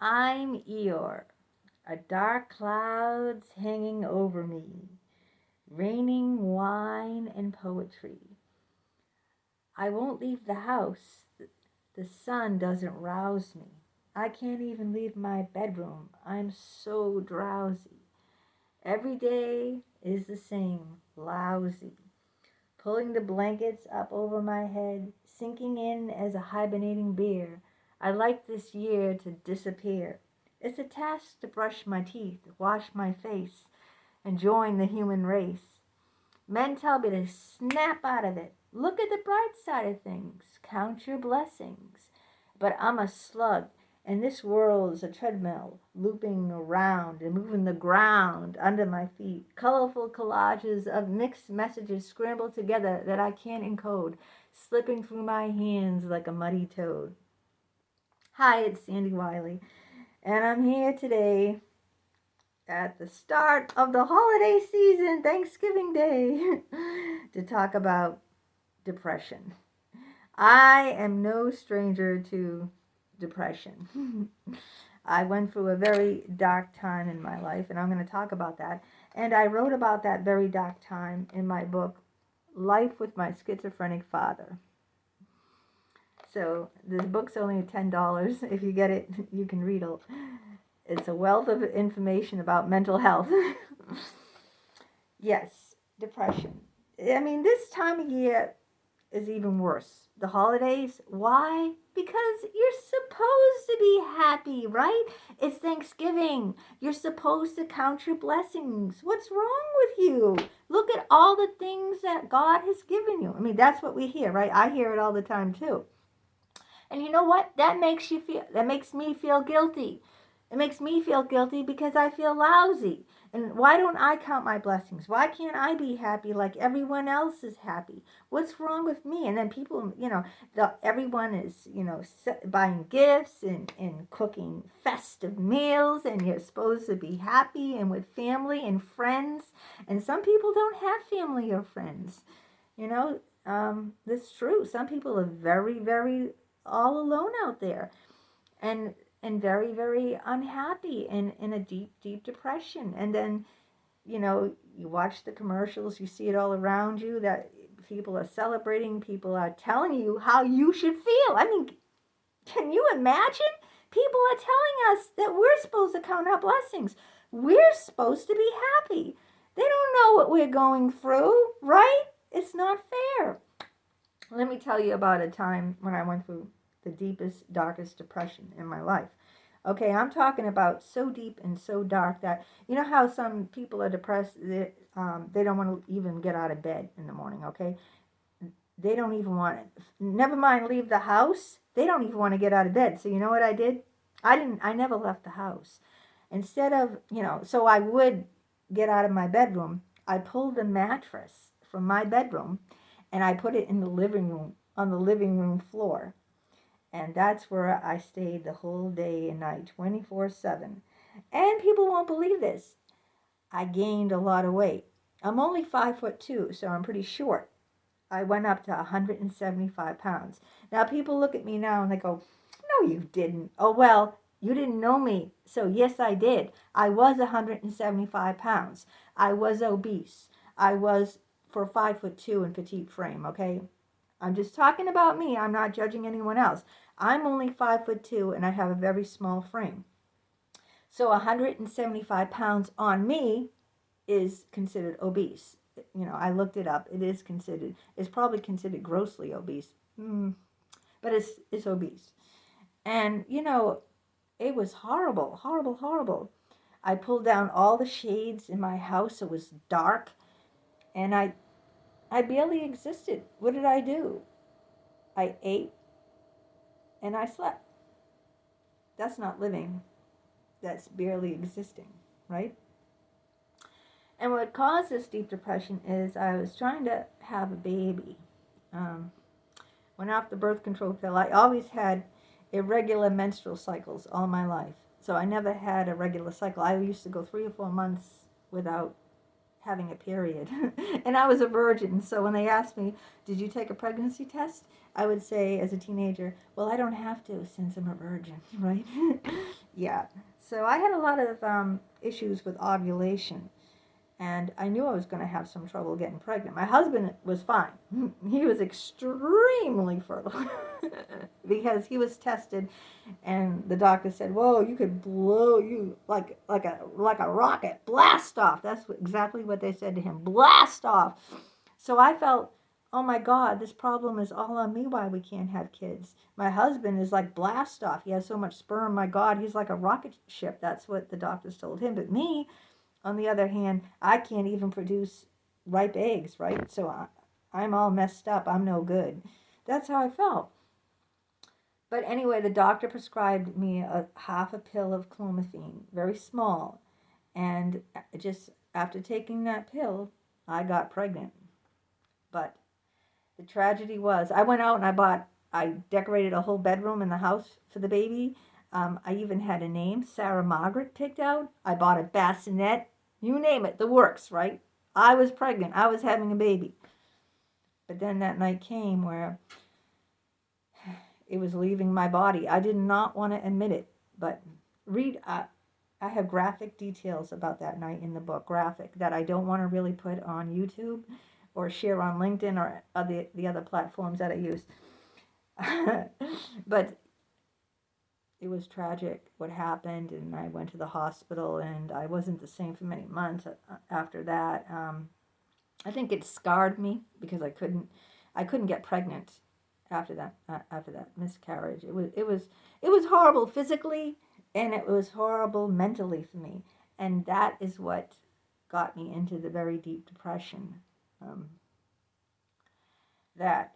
I'm Eeyore, a dark clouds hanging over me, raining wine and poetry. I won't leave the house. The sun doesn't rouse me. I can't even leave my bedroom. I'm so drowsy. Every day is the same, lousy. Pulling the blankets up over my head, sinking in as a hibernating bear. I like this year to disappear. It's a task to brush my teeth, wash my face, and join the human race. Men tell me to snap out of it. Look at the bright side of things. Count your blessings. But I'm a slug, and this world is a treadmill, looping around and moving the ground under my feet. Colorful collages of mixed messages scrambled together that I can't encode, slipping through my hands like a muddy toad. Hi, it's Sandy Wiley, and I'm here today at the start of the holiday season, Thanksgiving Day, to talk about depression. I am no stranger to depression. I went through a very dark time in my life, and I'm going to talk about that. And I wrote about that very dark time in my book, Life with My Schizophrenic Father. So this book's only $10. If you get it, you can read it. It's a wealth of information about mental health. Yes, depression. I mean, this time of year is even worse. The holidays, why? Because you're supposed to be happy, right? It's Thanksgiving. You're supposed to count your blessings. What's wrong with you? Look at all the things that God has given you. I mean, that's what we hear, right? I hear it all the time too. And you know what? That makes me feel guilty. It makes me feel guilty because I feel lousy. And why don't I count my blessings? Why can't I be happy like everyone else is happy? What's wrong with me? And then people, everyone is, buying gifts and cooking festive meals, and you're supposed to be happy and with family and friends. And some people don't have family or friends. That's true. Some people are very, very all alone out there, and very, very unhappy and in a deep, deep depression. And then, you watch the commercials, you see it all around you that people are celebrating, people are telling you how you should feel. I mean, can you imagine? People are telling us that we're supposed to count our blessings. We're supposed to be happy. They don't know what we're going through, right? It's not fair. Let me tell you about a time when I went through the deepest, darkest depression in my life. Okay, I'm talking about so deep and so dark that, you know how some people are depressed, they don't want to even get out of bed in the morning, okay? They don't even want to, never mind leave the house, they don't even want to get out of bed. So you know what I did? I never left the house. Instead of, so I would get out of my bedroom, I pulled the mattress from my bedroom and I put it in the living room, on the living room floor. And that's where I stayed the whole day and night, 24/7. And people won't believe this. I gained a lot of weight. I'm only 5'2", so I'm pretty short. I went up to 175 pounds. Now people look at me now and they go, no, you didn't. Oh, well, you didn't know me. So yes, I did. I was 175 pounds. I was obese. I was for 5'2" and petite frame, okay? I'm just talking about me. I'm not judging anyone else. I'm only 5'2" and I have a very small frame. So 175 pounds on me is considered obese. I looked it up. It's probably considered grossly obese. But it's obese. And, it was horrible, horrible, horrible. I pulled down all the shades in my house. It was dark. And I barely existed. What did I do? I ate and I slept. That's not living. That's barely existing, right? And what caused this deep depression is I was trying to have a baby. Went off the birth control pill. I always had irregular menstrual cycles all my life. So I never had a regular cycle. I used to go 3 or 4 months without having a period. And I was a virgin. So when they asked me, did you take a pregnancy test? I would say as a teenager, well, I don't have to since I'm a virgin, right? Yeah. So I had a lot of issues with ovulation, and I knew I was going to have some trouble getting pregnant. My husband was fine. He was extremely fertile because he was tested, and the doctor said, "Whoa, you could blow you like a rocket, blast off." That's exactly what they said to him, blast off. So I felt, oh my God, this problem is all on me. Why we can't have kids? My husband is like blast off. He has so much sperm. My God, he's like a rocket ship. That's what the doctors told him. But me, on the other hand, I can't even produce ripe eggs, right? So I'm all messed up. I'm no good. That's how I felt. But anyway, the doctor prescribed me a half a pill of clomiphene, very small. And just after taking that pill, I got pregnant. But the tragedy was, I went out and I decorated a whole bedroom in the house for the baby. I even had a name, Sarah Margaret, picked out. I bought a bassinet, you name it, the works, right? I was pregnant. I was having a baby. But then that night came where it was leaving my body. I did not want to admit it, but read. I have graphic details about that night in the book, graphic, that I don't want to really put on YouTube or share on LinkedIn or the other platforms that I use. But it was tragic what happened, and I went to the hospital, and I wasn't the same for many months after that. I think it scarred me because I couldn't get pregnant after that miscarriage. It was horrible physically, and it was horrible mentally for me, and that is what got me into the very deep depression. Um, that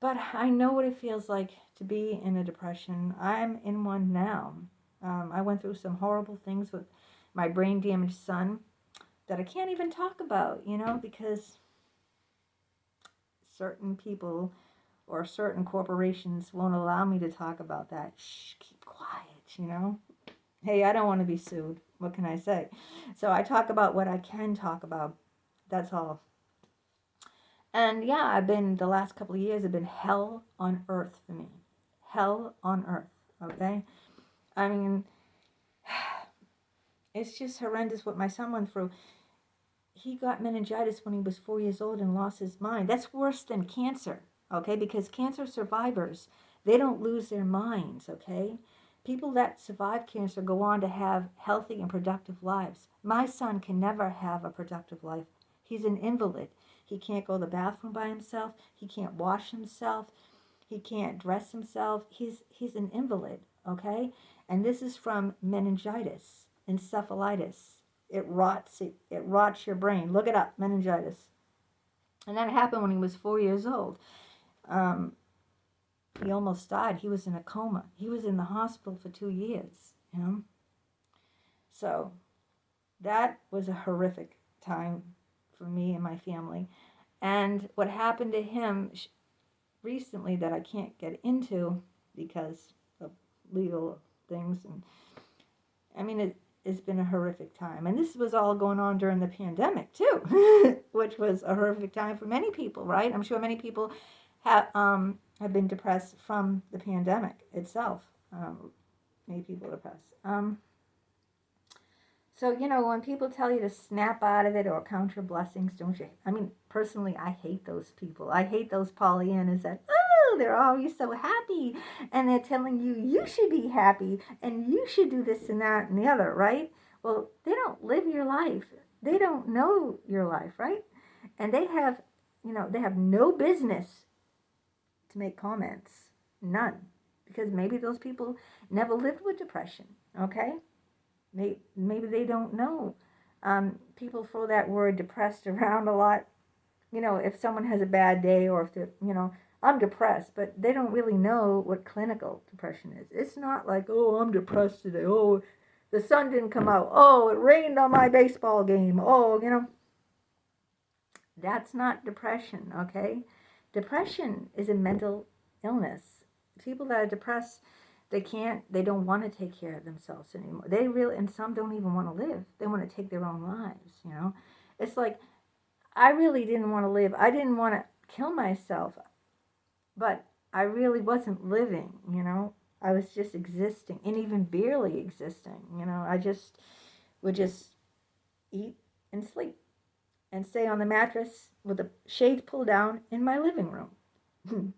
But I know what it feels like to be in a depression. I'm in one now. I went through some horrible things with my brain damaged son that I can't even talk about, because certain people or certain corporations won't allow me to talk about that. Shh, keep quiet. Hey, I don't want to be sued. What can I say? So I talk about what I can talk about. That's all. And yeah, the last couple of years have been hell on earth for me. Hell on earth, okay? I mean, it's just horrendous what my son went through. He got meningitis when he was 4 years old and lost his mind. That's worse than cancer, okay? Because cancer survivors, they don't lose their minds, okay? People that survive cancer go on to have healthy and productive lives. My son can never have a productive life. He's an invalid. He can't go to the bathroom by himself. He can't wash himself. He can't dress himself. He's an invalid, okay? And this is from meningitis, encephalitis. It rots your brain. Look it up, meningitis. And that happened when he was 4 years old. Um, he almost died. He was in a coma. He was in the hospital for 2 years. So that was a horrific time for me and my family. And what happened to him recently that I can't get into because of legal things, and I mean it's been a horrific time. And this was all going on during the pandemic too, which was a horrific time for many people, right? I'm sure many people have been depressed from the pandemic itself. Many people are depressed. So, when people tell you to snap out of it or count your blessings, don't you? I mean, personally, I hate those people. I hate those Pollyannas that, oh, they're always so happy. And they're telling you, you should be happy and you should do this and that and the other, right? Well, they don't live your life. They don't know your life, right? And they have no business to make comments. None. Because maybe those people never lived with depression, okay? Maybe they don't know. People throw that word depressed around a lot. If someone has a bad day or if they're, I'm depressed, but they don't really know what clinical depression is. It's not like, oh, I'm depressed today. Oh, the sun didn't come out. Oh, it rained on my baseball game. Oh, that's not depression, okay? Depression is a mental illness. People that are depressed, they don't want to take care of themselves anymore. And some don't even want to live. They want to take their own lives. It's like, I really didn't want to live. I didn't want to kill myself, but I really wasn't living. I was just existing, and even barely existing. I just would just eat and sleep and stay on the mattress with the shades pulled down in my living room.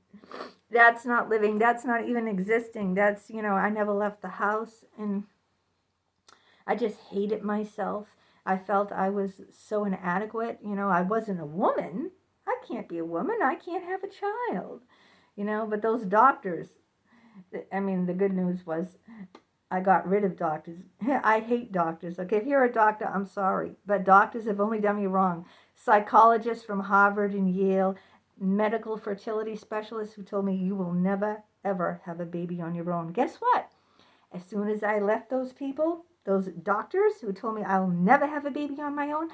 That's not living. That's not even existing. I never left the house, and I just hated myself. I felt I was so inadequate. I wasn't a woman. I can't be a woman. I can't have a child. But those doctors, I mean, the good news was I got rid of doctors. I hate doctors. Okay, if you're a doctor, I'm sorry. But doctors have only done me wrong. Psychologists from Harvard and Yale, medical fertility specialists who told me you will never, ever have a baby on your own. Guess what? As soon as I left those people, those doctors who told me I'll never have a baby on my own,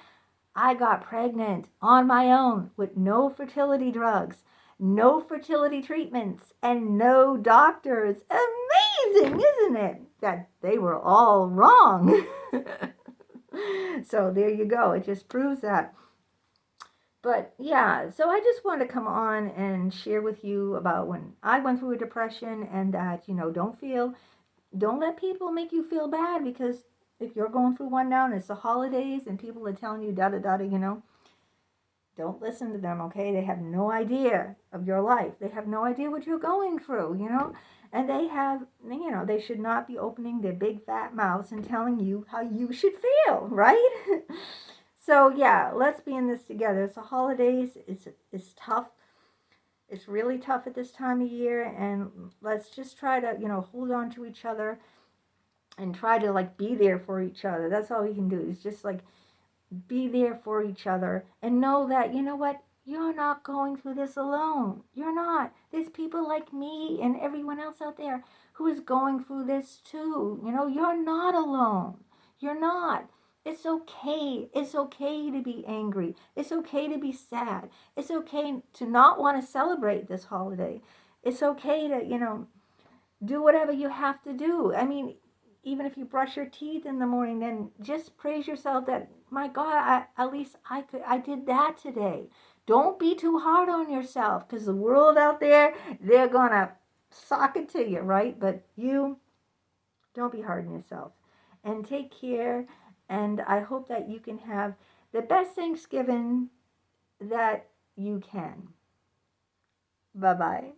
I got pregnant on my own with no fertility drugs, no fertility treatments, and no doctors. Amazing, isn't it? That they were all wrong. So there you go. It just proves that. But yeah, so I just want to come on and share with you about when I went through a depression, and that, don't let people make you feel bad, because if you're going through one now and it's the holidays and people are telling you da da da, don't listen to them, okay? They have no idea of your life. They have no idea what you're going through, And they should not be opening their big fat mouths and telling you how you should feel, right? So yeah, let's be in this together. It's the holidays. It's tough. It's really tough at this time of year, and let's just try to, hold on to each other and try to be there for each other. That's all we can do, is just be there for each other, and know that, what, you're not going through this alone. You're not. There's people like me and everyone else out there who is going through this too. You're not alone. You're not. It's okay. It's okay to be angry. It's okay to be sad. It's okay to not want to celebrate this holiday. It's okay to, do whatever you have to do. I mean, even if you brush your teeth in the morning, then just praise yourself that, my God, at least I did that today. Don't be too hard on yourself, because the world out there, they're gonna sock it to you, right? But you, don't be hard on yourself, and take care. And I hope that you can have the best Thanksgiving that you can. Bye bye.